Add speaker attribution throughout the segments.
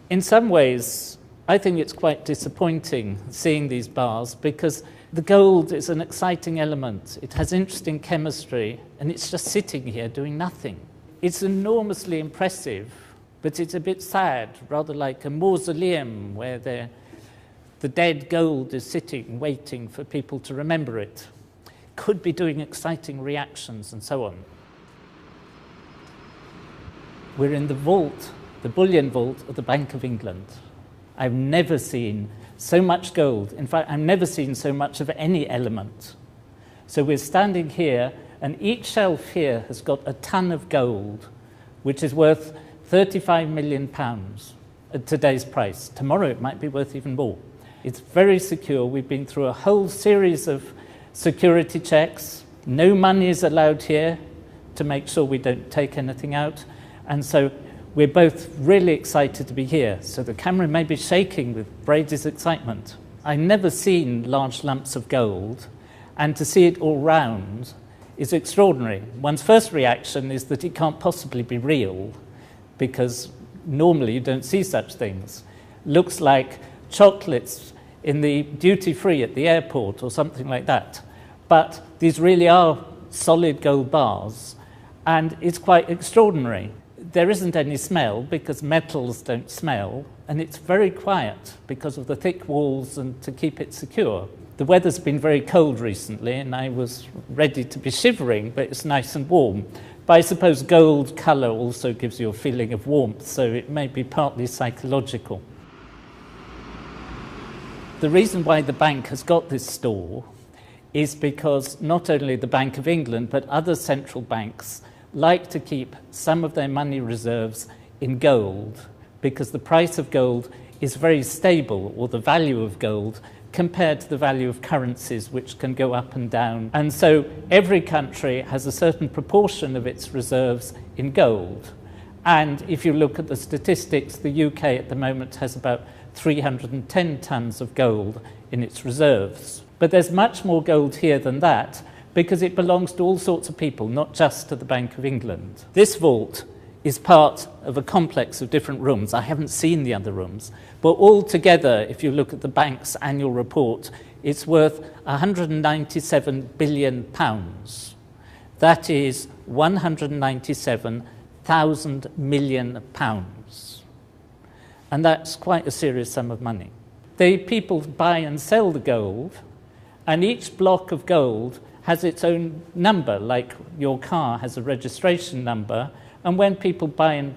Speaker 1: In some ways, I think it's quite disappointing seeing these bars because the gold is an exciting element. It has interesting chemistry, and it's just sitting here doing nothing. It's enormously impressive, but it's a bit sad, rather like a mausoleum where the dead gold is sitting, waiting for people to remember it. Could be doing exciting reactions and so on. We're in the vault, the bullion vault of the Bank of England. I've never seen so much gold. In fact, I've never seen so much of any element. So we're standing here, and each shelf here has got a ton of gold, which is worth £35 million at today's price. Tomorrow it might be worth even more. It's very secure. We've been through a whole series of security checks. No money is allowed here to make sure we don't take anything out. And so we're both really excited to be here. So the camera may be shaking with Brady's excitement. I've never seen large lumps of gold, and to see it all round is extraordinary. One's first reaction is that it can't possibly be real, because normally you don't see such things. Looks like chocolates in the duty-free at the airport or something like that. But these really are solid gold bars, and it's quite extraordinary. There isn't any smell because metals don't smell, and it's very quiet because of the thick walls and to keep it secure. The weather's been very cold recently, and I was ready to be shivering, but it's nice and warm. But I suppose gold colour also gives you a feeling of warmth, so it may be partly psychological. The reason why the bank has got this store is because not only the Bank of England, but other central banks like to keep some of their money reserves in gold, because the price of gold is very stable, or the value of gold, compared to the value of currencies, which can go up and down. And so every country has a certain proportion of its reserves in gold. And if you look at the statistics, the UK at the moment has about 310 tons of gold in its reserves. But there's much more gold here than that, because it belongs to all sorts of people, not just to the Bank of England. This vault is part of a complex of different rooms. I haven't seen the other rooms, but all together, if you look at the bank's annual report, it's worth £197 billion. That is £197,000 million. And that's quite a serious sum of money. People buy and sell the gold, and each block of gold has its own number, like your car has a registration number. And when people buy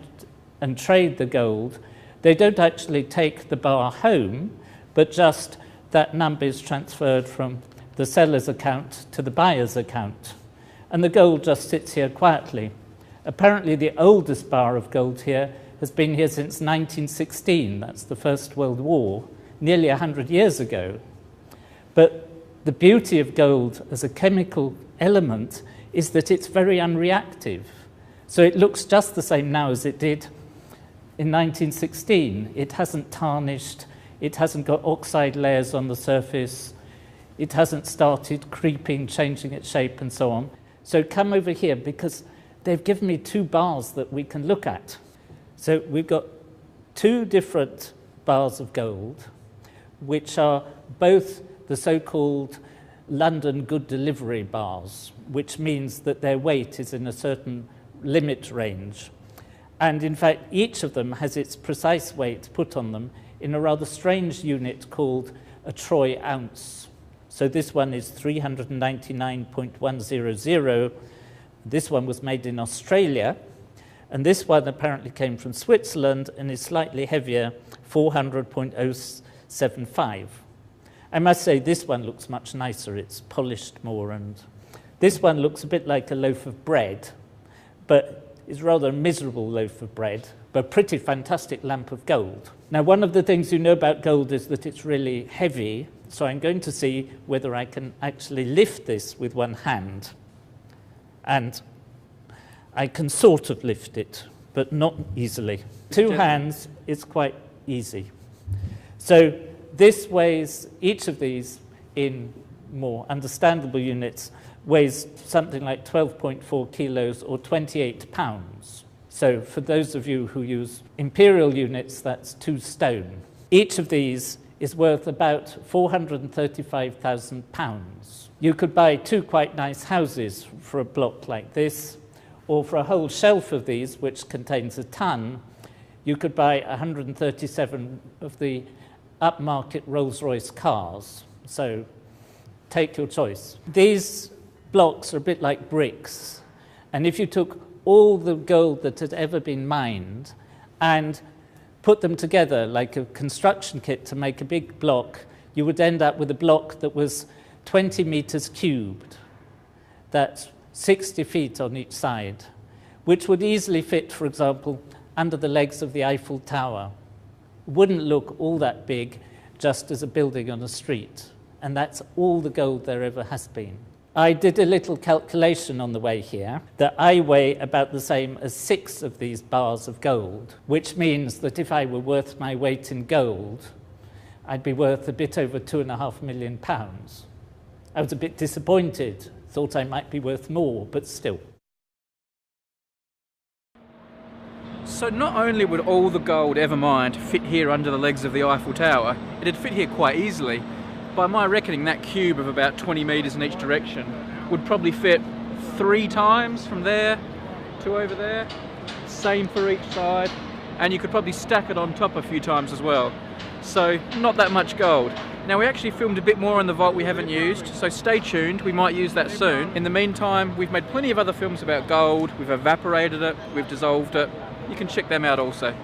Speaker 1: and trade the gold, they don't actually take the bar home, but just that number is transferred from the seller's account to the buyer's account. And the gold just sits here quietly. Apparently the oldest bar of gold here has been here since 1916. That's the First World War, nearly 100 years ago. But the beauty of gold as a chemical element is that it's very unreactive. So it looks just the same now as it did in 1916. It hasn't tarnished, it hasn't got oxide layers on the surface, it hasn't started creeping, changing its shape and so on. So come over here, because they've given me two bars that we can look at. So we've got two different bars of gold, which are both the so-called London Good Delivery bars, which means that their weight is in a certain limit range. And in fact, each of them has its precise weight put on them in a rather strange unit called a troy ounce. So this one is 399.100. This one was made in Australia, and this one apparently came from Switzerland and is slightly heavier, 400.075. I must say this one looks much nicer, it's polished more, and this one looks a bit like a loaf of bread, but it's rather a miserable loaf of bread, but a pretty fantastic lump of gold. Now, one of the things you know about gold is that it's really heavy, so I'm going to see whether I can actually lift this with one hand. And I can sort of lift it, but not easily. Two hands is quite easy. So this weighs, each of these in more understandable units, weighs something like 12.4 kilos or 28 pounds. So for those of you who use imperial units, that's 2 stone. Each of these is worth about £435,000. You could buy 2 quite nice houses for a block like this, or for a whole shelf of these, which contains a ton, you could buy 137 of the upmarket Rolls-Royce cars. So take your choice. These blocks are a bit like bricks, and if you took all the gold that had ever been mined and put them together like a construction kit to make a big block, you would end up with a block that was 20 meters cubed. That's 60 feet on each side, which would easily fit, for example, under the legs of the Eiffel Tower. Wouldn't look all that big just as a building on a street. And that's all the gold there ever has been. I did a little calculation on the way here that I weigh about the same as 6 of these bars of gold, which means that if I were worth my weight in gold, I'd be worth a bit over £2.5 million. I was a bit disappointed, thought I might be worth more, but still.
Speaker 2: So not only would all the gold ever mined fit here under the legs of the Eiffel Tower, it'd fit here quite easily. By my reckoning, that cube of about 20 metres in each direction would probably fit 3 times from there to over there. Same for each side. And you could probably stack it on top a few times as well. So not that much gold. Now we actually filmed a bit more in the vault we haven't used, so stay tuned, we might use that soon. In the meantime, we've made plenty of other films about gold, we've evaporated it, we've dissolved it. You can check them out also.